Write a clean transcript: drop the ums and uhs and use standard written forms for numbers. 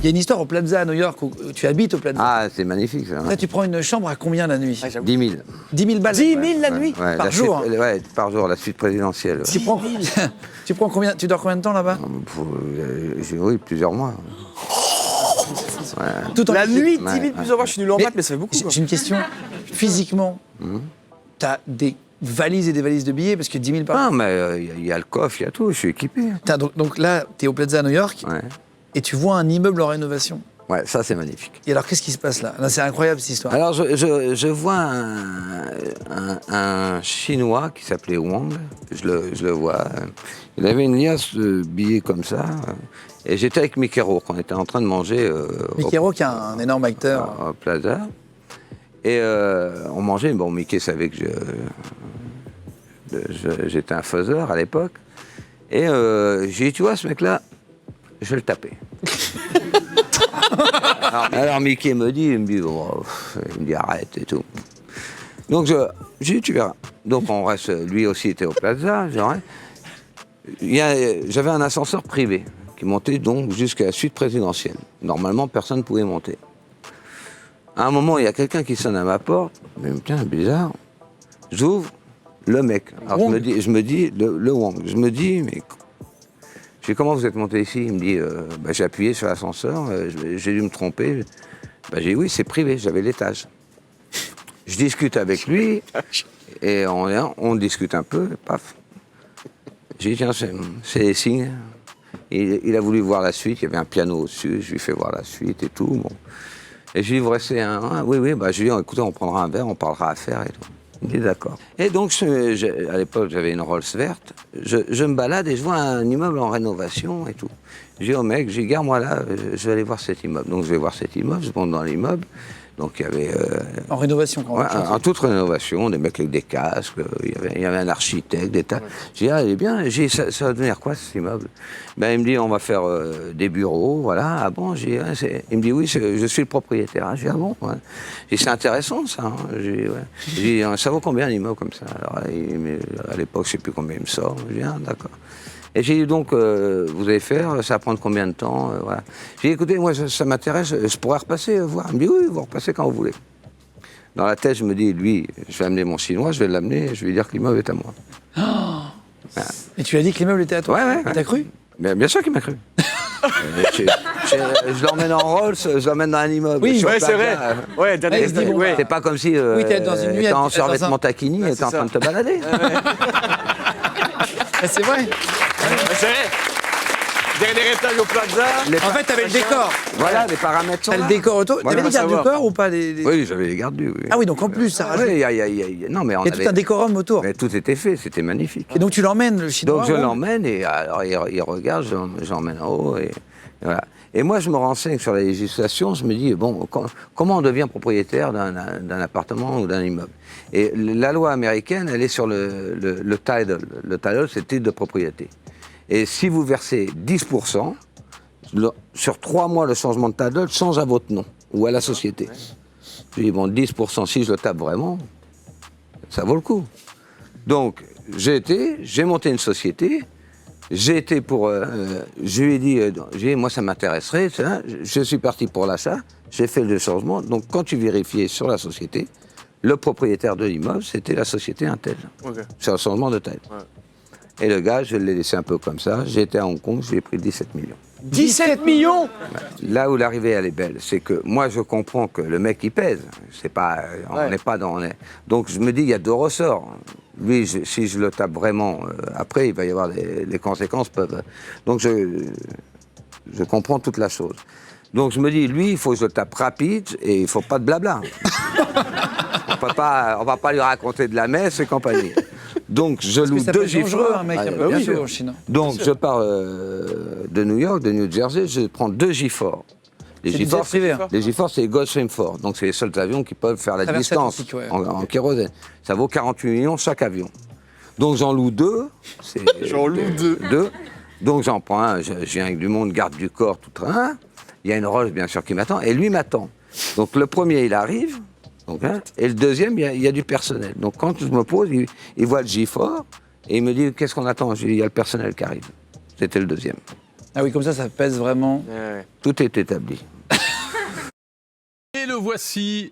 Il y a une histoire au Plaza à New York où tu habites au Plaza. Ah, c'est magnifique, ça. Là, tu prends une chambre à combien la nuit? 10 000. 10 000 balles. 10 000 la nuit Ouais, Par la jour, suite- ouais, par jour, la suite présidentielle. Tu prends, tu prends combien? Tu dors combien de temps là-bas? Oui, plusieurs mois. Tout en La musique. nuit, 10 000 Ouais, plusieurs fois, je suis nul en maths, mais ça fait beaucoup. quoi. J'ai une question. Physiquement, t'as des valises et des valises de billets parce que 10 000 par Ah, mais il y a le coffre, il y a tout, je suis équipé. Donc là, t'es au Plaza à New York Ouais, et tu vois un immeuble en rénovation. ouais, ça c'est magnifique. Et alors, qu'est-ce qui se passe là? Là, c'est incroyable cette histoire. Alors, je vois un Chinois qui s'appelait Wang, je le vois. Il avait une liasse de billets comme ça. Et j'étais avec Mickey Rourke, on était en train de manger Mickey Rourke, qui est un énorme acteur. au Plaza. Et on mangeait, bon, Mickey savait que j'étais un faiseur à l'époque. Et j'ai dit, tu vois, ce mec-là, je vais le taper. alors Mickey me dit, oh, il me dit arrête et tout. Donc j'ai dit, tu verras. Donc on reste, lui aussi était au Plaza. J'avais un ascenseur privé qui montait donc jusqu'à la suite présidentielle. Normalement, personne ne pouvait monter. À un moment, il y a quelqu'un qui sonne à ma porte. Mais putain, bizarre. J'ouvre, le mec. Alors je me dis, le Wang. Je me dis, mais je dis, comment vous êtes monté ici? Il me dit, j'ai appuyé sur l'ascenseur, j'ai dû me tromper. J'ai dit, oui, c'est privé, j'avais l'étage. Je discute avec lui, et on discute un peu, et paf. J'ai dit, tiens, c'est les signes. Il a voulu voir la suite, il y avait un piano au-dessus, je lui fais voir la suite et tout. Bon. Et je lui dis, vous restez oui, je lui dis, écoutez, on prendra un verre, on parlera affaires et tout. Il dit d'accord. Et donc, à l'époque, j'avais une Rolls verte. Je me balade et je vois un immeuble en rénovation et tout. Je dis au mec, je dis, garde-moi là, je vais aller voir cet immeuble. Donc, je vais voir cet immeuble, je monte dans l'immeuble. Donc, il y avait... En rénovation, quand même. en toute rénovation, des mecs avec des casques, il y avait un architecte, des tas. J'ai dit, ah, il est bien. J'ai dit, ça va devenir quoi, cet immeuble? Il me dit, on va faire des bureaux, voilà. Ah bon? J'ai dit, il me dit, oui, je suis le propriétaire. J'ai dit, ah bon? Ouais. J'ai dit, c'est intéressant, ça. Hein. J'ai dit, ouais. J'ai dit, ça vaut combien un immeuble comme ça? Alors, à l'époque, je ne sais plus combien il me sort. J'ai dit, ah, d'accord. Et j'ai dit, donc, vous allez faire, ça va prendre combien de temps? Voilà. J'ai dit, écoutez, moi, ça m'intéresse, je pourrais repasser voir. Il me dit, oui, vous repassez quand vous voulez. Dans la tête, je me dis, lui, je vais amener mon Chinois, je vais l'amener, je vais lui dire que l'immeuble est à moi. Oh voilà. Et tu lui as dit que l'immeuble était à toi? Ouais. T'as cru? Mais bien sûr qu'il m'a cru. Je l'emmène en Rolls, je l'emmène dans un immeuble. Oui, c'est vrai. Ouais, dernier il se dit, bon, ouais. C'est pas comme si t'es dans une nuit t'es en dans survêtement un- taquini et t'es en train de te balader. C'est vrai. C'est vrai. Dernier étage au Plaza. En fait, t'avais le décor. Voilà, les paramètres sont T'as là. le décor auto. Voilà. T'avais des gardes du corps ou pas Oui, j'avais les gardes du. Oui. Ah oui, donc en plus, ça rajoute. Oui, non, mais on Il y a tout un décorum autour. Mais tout était fait, c'était magnifique. Et donc tu l'emmènes, le Chinois. Donc je ouais. l'emmène et alors il regarde, j'emmène en haut et voilà. Et moi je me renseigne sur la législation, je me dis bon comment on devient propriétaire d'un appartement ou d'un immeuble. Et la loi américaine, elle est sur le title. Le title, c'est le titre de propriété. Et si vous versez 10%, sur 3 mois le changement de title change à votre nom ou à la société. Je dis bon 10%, si je le tape vraiment, ça vaut le coup. Donc, j'ai monté une société, j'ai été pour... je lui ai dit, moi ça m'intéresserait, je suis parti pour l'achat, j'ai fait le changement. Donc, quand tu vérifiais sur la société, le propriétaire de l'immeuble, c'était la société Intel. Okay. C'est un changement de taille. Ouais. Et le gars, je l'ai laissé un peu comme ça, j'ai été à Hong Kong, je lui ai pris 17 millions. 17 millions. Là où l'arrivée elle est belle, c'est que moi je comprends que le mec il pèse. C'est pas, on n'est pas dans. Donc je me dis il y a deux ressorts. Lui, si je le tape vraiment, après il va y avoir les conséquences peuvent. Donc je comprends toute la chose. Donc je me dis lui il faut que je le tape rapide et il faut pas de blabla. on va pas lui raconter de la messe et compagnie. Donc je loue 2 GeForce. Un mec un peu bien sûr sûr. en Chine. Donc je pars de New York, de New Jersey, je prends 2 GeForce. Les C'est du jet privé, hein. les GeForce, c'est les Gulfstream 4. Donc c'est les seuls avions qui peuvent faire la Traverser distance l'Atlantique, ouais. en kérosène. Ça vaut 48 millions chaque avion. Donc j'en loue 2. J'en loue 2. Donc j'en prends un, je viens avec du monde, garde du corps, tout train. Il y a une Rolls bien sûr qui m'attend, et lui m'attend. Donc le premier il arrive. Donc, et le deuxième, il y a du personnel. Donc quand je me pose, il voit le GeForce et il me dit qu'est-ce qu'on attend? Je lui dis il y a le personnel qui arrive. C'était le deuxième. Ah oui, comme ça pèse vraiment. Ouais. Tout est établi. Et le voici.